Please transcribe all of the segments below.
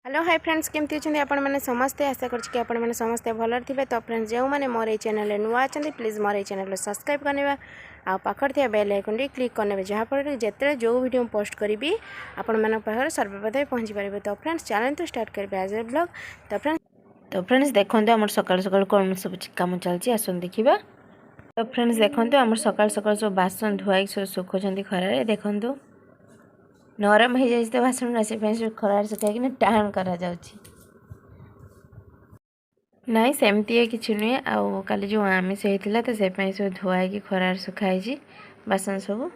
Hello hi friends केमती अच्छे आपण मैंने समस्ते आशा करछि कि आपण मैंने समस्ते भलर थे। तो फ्रेंड्स जो मैंने मोर चैनल नुआ अच्छा प्लीज़ मोर चैनल सब्सक्राइब करने आ पाखर थे बेल आइकन क्लिक करने जहाँफल जिते जो वीडियो पोस्ट करी आपण मान पाखे सर्वप्रथम पहुँची पारे। तो फ्रेंड्स चैनल तो स्टार्ट करेंगे आज ब्लॉग। तो फ्रेंड्स देखो आम सकाल सकाल कौन सब कम चलती आसन देखा। तो फ्रेंड्स देखो आम सकाल सकाल सब बासन धुआई सब सुखुं खरारे देखूँ नरम हो जाए तो बासन ना से खरार सुखाई टाण करा नाई सेमती किसी नुहे आउ काली जो आमिष होता तो से सब धुआई खरार सुखाई बासन सब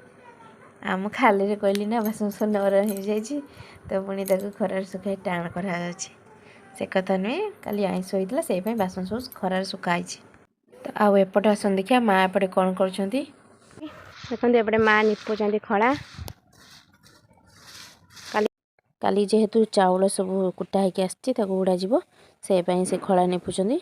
आम खाली कहली ना बासन सब नरम हो जाए तो पुणी खरार सुखाई टाण करा से कथा नुहे काली आइंष होता से बासन सब खरार सुखाई। तो आउ एपटे आसन देखिए माँ एपटे कौन कर देखते एपटे माँ निपुचान खड़ा काली जेहेतु चाउल सब कुटा होगी आसड़ा जीव से खड़ा निपुचंदी।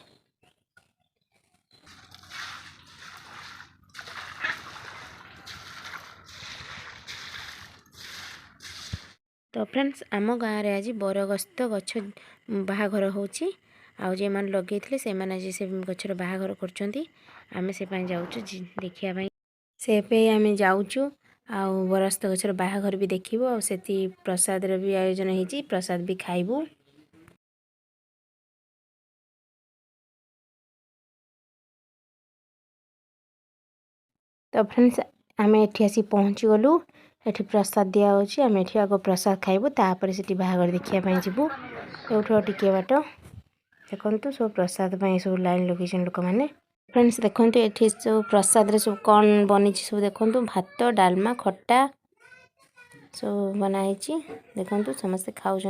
तो फ्रेंड्स आम गाँव में आज बरगस्त गछ बाहाघर होची आउ जे मैंने लगे से आज से गचर बाहाघर करें से जाऊँ देखा से आम जाऊँ आउ बरगस्त गचर बाहाघर भी देखू आ प्रसाद भी आयोजन होती प्रसाद भी खाइबू। तो फ्रेंड्स आम एठी आसी पहुँची गलु एठी प्रसाद दिया आम एठी आग प्रसाद खाइबू तापर से बाहाघर देखा जीवु एठू टिके बाट देखु सब प्रसाद सब लाइन लगे लोक मैंने। फ्रेंड्स देखो ये सब प्रसाद सब कौन बनी सब देखो भात डालमा खट्टा सब बनाई देखु समस्ते खाऊँ।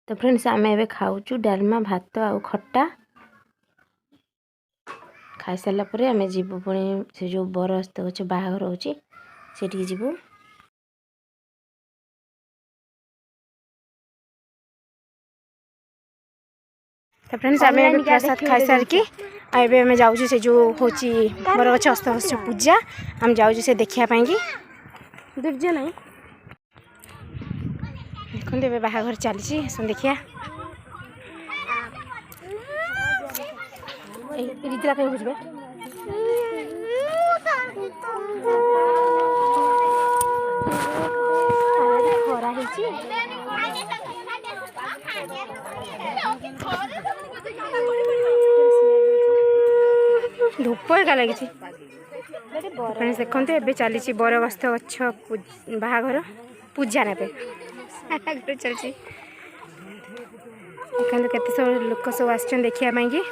तो फ्रेंड्स आम ए खाऊँ डालमा भात आउ खट्टा खाई सारा पर आम जीवु पुणी से जो बरगस्त गछ बाहाघर होची सेठी जीवु। तो फ्रेंड्स आम प्रसाद खाई सारिकी आम जाऊँ से जो होची बरगछ अस्तगछ पूजा आम जाऊँ से देखापी दिव्य ना देखते बाहाघर चली देखिया रीतिरा कहीं बुझे खरा धूप एका लगी फ्रेंड्स देखते एवं चली बरगस्त गछ बाहाघर पूजा ने चलती देखते केते सब लोक सब आसछन देखिया कि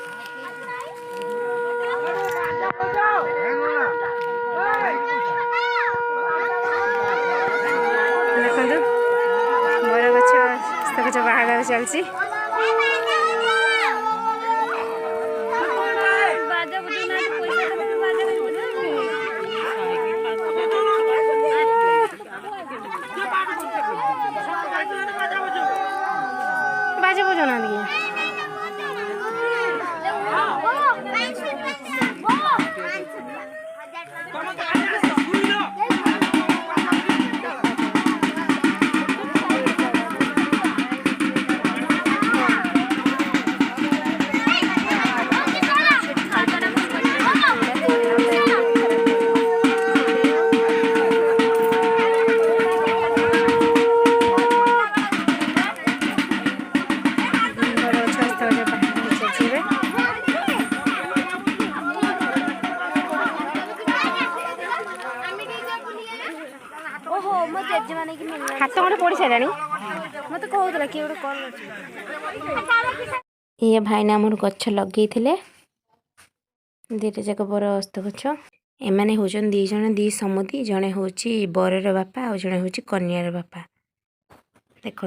देखो बरगछ बाहाघर चलती बाजे बजाना दिए हाथ गोटे पड़ सारे मत कहला किए गोटे कल ये भाईना आमर गछ लगे दीटा जाक बरगस्त गछ एमाने होचन दी जन दी समुदी जड़े हूँ बरर बापा आ जड़े हूँ कन्यार बापा देखो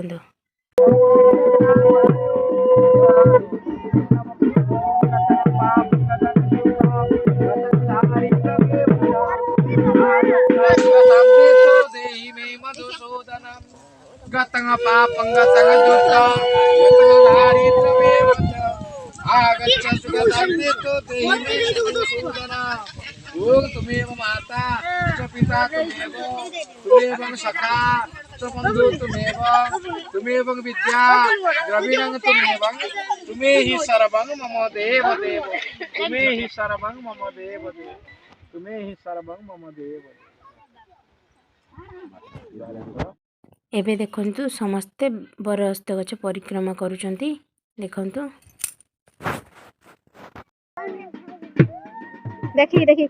Gatang apa gata duta gatang hari trawe आगच्छ सुखदन्ते तो देहि सूदना ओम तुमेव माता च पिता तुमेव सखा च बन्धु तुमेव विद्या द्रविणं तुमे हि सर्वं मम देव देव तुमे हि सर्वं मम देव देव तुमे हि सर्वं मम देव एबे देखंतु समस्ते बर हस्तगछ परिक्रमा करुचंती देखंतु देखी देखी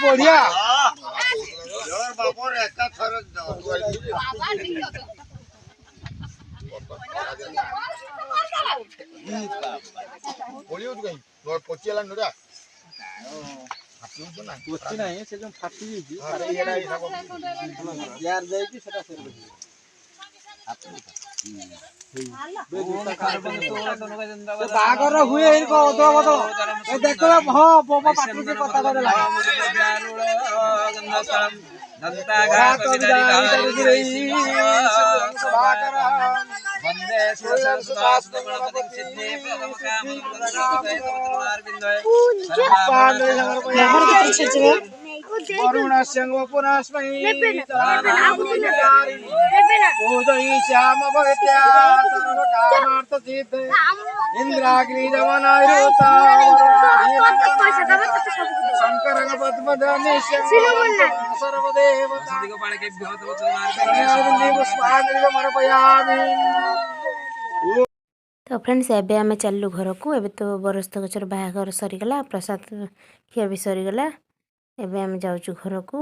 बढ़िया बागर हुए देख हाँ बोमा पाटी से पता कर श्याम भगत्या इंद्राग्नि जमनायुता शंकर पद्मधनि सर्वदेवता तो फ्रेंड्स एबे आमे चलू घर को एबे तो बरस्त गचर बाहाघर सरीगला प्रसाद खिया भी सरीगला एबे आमे जाऊँ घर को।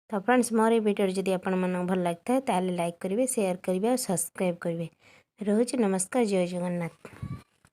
तो फ्रेंड्स मोर वीडियो जदि आपण मन भल लगता है ताले लाइक करेंगे शेयर करेंगे और सब्सक्राइब करेंगे। रोज नमस्कार जय जगन्नाथ।